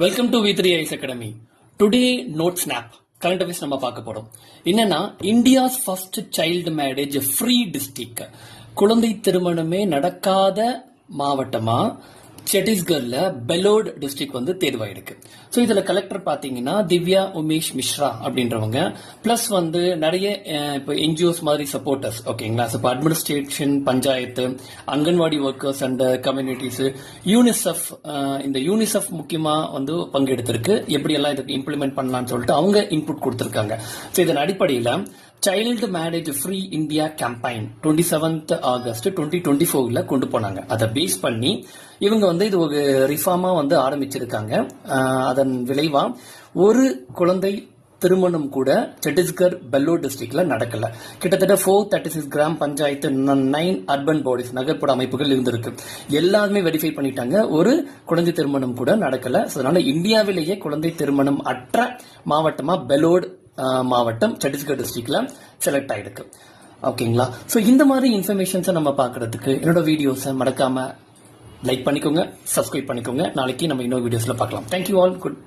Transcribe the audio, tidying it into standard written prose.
Welcome to V3 Academy. Today note snap current affairs நம்ம பார்க்க போறோம். என்னன்னா, India's first child marriage free district, குழந்தை திருமணமே நடக்காத மாவட்டமா சத்தீஸ்கர்ல பெலோட் டிஸ்ட்ரிக்ட் வந்து தேர்வாயிருக்கு. ஸோ இதுல கலெக்டர் பாத்தீங்கன்னா திவ்யா உமேஷ் மிஸ்ரா அப்படின்றவங்க, பிளஸ் வந்து நிறைய இப்போ என்ஜிஓஸ் மாதிரி சப்போர்ட்டர்ஸ், ஓகேங்களா. இப்போ administration, panchayat, anganwadi workers and communities, UNICEF, இந்த யூனிசெஃப் முக்கியமா வந்து பங்கெடுத்திருக்கு. எப்படி எல்லாம் இதுக்கு இம்ப்ளிமெண்ட் பண்ணலாம்னு சொல்லிட்டு அவங்க இன்புட் கொடுத்திருக்காங்க. ஸோ இதன் அடிப்படையில் child marriage free India campaign 27th August 2024 கொண்டு போனாங்க. அதை பேஸ் பண்ணி இவங்க வந்து இது ஒரு ரிஃபார்மா வந்து ஆரம்பிச்சிருக்காங்க. அதன் விளைவா ஒரு குழந்தை திருமணம் கூட சத்தீஸ்கர் பெல்லோட் டிஸ்ட்ரிக்ட்ல நடக்கல. கிட்டத்தட்ட 436 கிராம் பஞ்சாயத்து, 9 அர்பன் பாடிஸ், நகர்ப்புற அமைப்புகள் இருந்திருக்கு. எல்லாருமே வெரிஃபை பண்ணிட்டாங்க, ஒரு குழந்தை திருமணம் கூட நடக்கல. அதனால இந்தியாவிலேயே குழந்தை திருமணம் அற்ற மாவட்டமா பெலோட் மாவட்டம் சத்தீஸ்கர் டிஸ்ட்ரிக்ட்ல செலக்ட் ஆயிருக்கு. ஓகேங்களா. ஸோ இந்த மாதிரி இன்ஃபர்மேஷன்ஸை நம்ம பார்க்கறதுக்கு என்னோட வீடியோஸை மறக்காம லைக் பண்ணிக்கோங்க, சப்ஸ்கிரைப் பண்ணிக்கோங்க. நாளைக்கு நம்ம இன்னொரு வீடியோஸ்ல பார்க்கலாம். Thank you all. குட்.